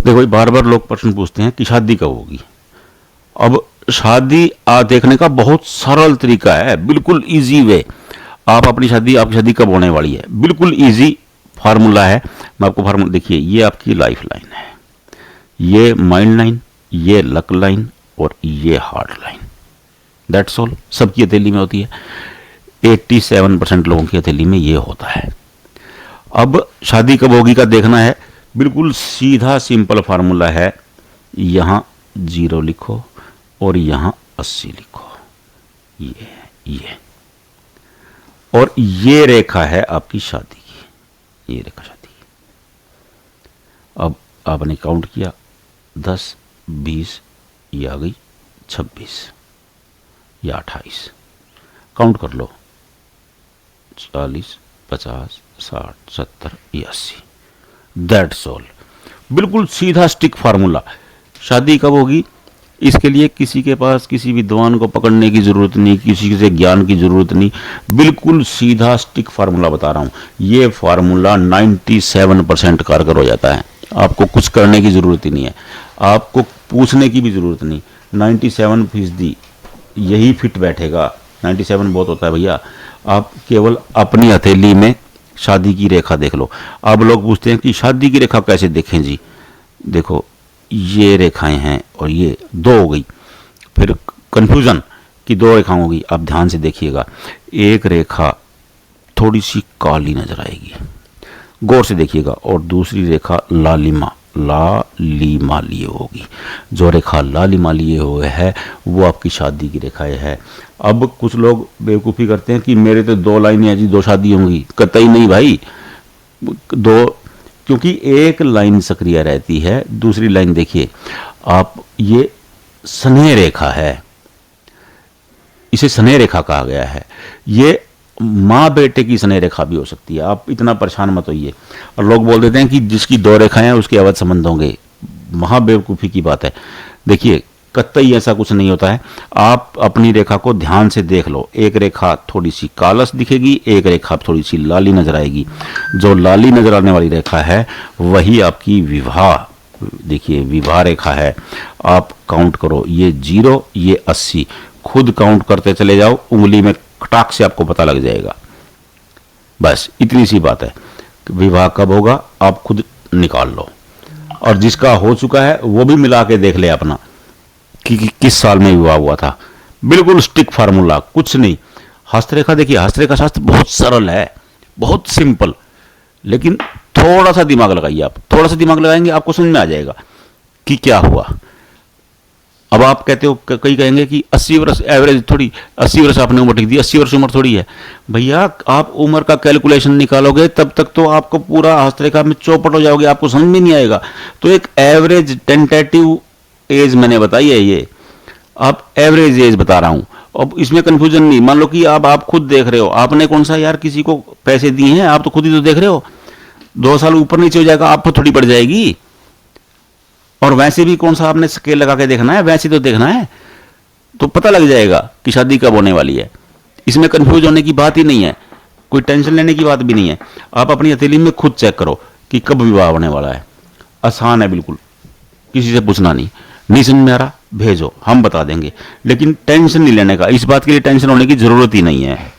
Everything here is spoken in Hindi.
देखो बार बार लोग प्रश्न पूछते हैं कि शादी कब होगी। अब शादी देखने का बहुत सरल तरीका है, बिल्कुल इजी वे। आप अपनी आपकी शादी कब होने वाली है, बिल्कुल इजी फार्मूला है। मैं आपको फार्मूला, देखिए ये आपकी लाइफ लाइन है, ये माइंड लाइन, ये लक लाइन और ये हार्ट लाइन। That's all. सबकी हथेली में होती है, 87% लोगों की हथेली में ये होता है। अब शादी कब होगी का देखना है, बिल्कुल सीधा सिंपल फार्मूला है। यहाँ 0 लिखो और यहाँ 80 लिखो, ये और ये रेखा है आपकी शादी की, ये रेखा शादी की। अब आपने काउंट किया 10, 20, ये आ गई 26 या 28। काउंट कर लो 40, 50, 60, 70, 80। That's all. बिल्कुल सीधा स्टिक फार्मूला। शादी कब होगी, इसके लिए किसी के पास किसी विद्वान को पकड़ने की जरूरत नहीं, किसी से ज्ञान की जरूरत नहीं, बिल्कुल सीधा स्टिक फार्मूला बता रहा हूं। ये फार्मूला 97% कारगर हो जाता है। आपको कुछ करने की जरूरत ही नहीं है, आपको पूछने की भी जरूरत नहीं। 97% यही फिट बैठेगा। 97 बहुत होता है भैया। आप केवल अपनी हथेली में शादी की रेखा देख लो। अब लोग पूछते हैं कि शादी की रेखा कैसे देखें जी। देखो ये रेखाएं हैं और ये 2 हो गई, फिर कंफ्यूजन कि 2 रेखाएं होगी। आप ध्यान से देखिएगा, एक रेखा थोड़ी सी काली नजर आएगी, गौर से देखिएगा, और दूसरी रेखा लालिमा लिए होगी। जो रेखा लालिमा लिए हुए है वो आपकी शादी की रेखाएं है। अब कुछ लोग बेवकूफ़ी करते हैं कि मेरे तो 2 लाइनें हैं जी, 2 शादी होंगी। कतई नहीं भाई, 2, क्योंकि एक लाइन सक्रिय रहती है, दूसरी लाइन देखिए आप, ये स्नेह रेखा है, इसे स्नेह रेखा कहा गया है। ये माँ बेटे की स्नेह रेखा भी हो सकती है, आप इतना परेशान मत होइए। और लोग बोल देते हैं कि जिसकी 2 रेखाएं हैं उसके अवैध संबंध होंगे। महाबेवकूफ़ी की बात है। देखिए कतई ऐसा कुछ नहीं होता है। आप अपनी रेखा को ध्यान से देख लो, एक रेखा थोड़ी सी कालस दिखेगी, एक रेखा थोड़ी सी लाली नजर आएगी। जो लाली नजर आने वाली रेखा है वही आपकी विवाह, देखिए विवाह रेखा है। आप काउंट करो, ये 0, ये 80, खुद काउंट करते चले जाओ, उंगली में कटाक से आपको पता लग जाएगा। बस इतनी सी बात है। विवाह कब होगा आप खुद निकाल लो, और जिसका हो चुका है वो भी मिला के देख ले अपना कि किस साल में विवाह हुआ था। बिल्कुल स्टिक फार्मूला, कुछ नहीं। हस्तरेखा देखिए, हस्तरेखा शास्त्र बहुत सरल है, बहुत सिंपल, लेकिन थोड़ा सा दिमाग लगाइए। आप थोड़ा सा दिमाग लगाएंगे आपको समझ में आ जाएगा कि क्या हुआ। अब आप कहते हो, कई कहेंगे कि 80 वर्ष एवरेज थोड़ी, 80 वर्ष आपने उम्र लिख दी, 80 वर्ष उम्र थोड़ी है। भैया आप उम्र का कैलकुलेशन निकालोगे तब तक तो आपको पूरा हस्तरेखा में चौपट हो जाओगे, आपको समझ में नहीं आएगा। तो एक एवरेज टेंटेटिव एज मैंने बताई है, ये आप एवरेज एज बता रहा हूं। अब इसमें कंफ्यूजन नहीं। मान लो कि आप खुद देख रहे हो, आपने कौन सा यार किसी को पैसे दिए हैं, आप तो खुद ही तो देख रहे हो। 2 साल ऊपर नीचे हो जाएगा, आप पर थोड़ी पड़ जाएगी। और वैसे भी कौन सा आपने स्केल लगा के देखना है, वैसे तो देखना है, तो पता लग जाएगा कि शादी कब होने वाली है। इसमें कंफ्यूज होने की बात ही नहीं है, कोई टेंशन लेने की बात भी नहीं है। आप अपनी हथेली में खुद चेक करो कि कब विवाह होने वाला है। आसान है बिल्कुल, किसी से पूछना नहीं समझ में आ रहा भेजो, हम बता देंगे। लेकिन टेंशन नहीं लेने का, इस बात के लिए टेंशन होने की जरूरत ही नहीं है।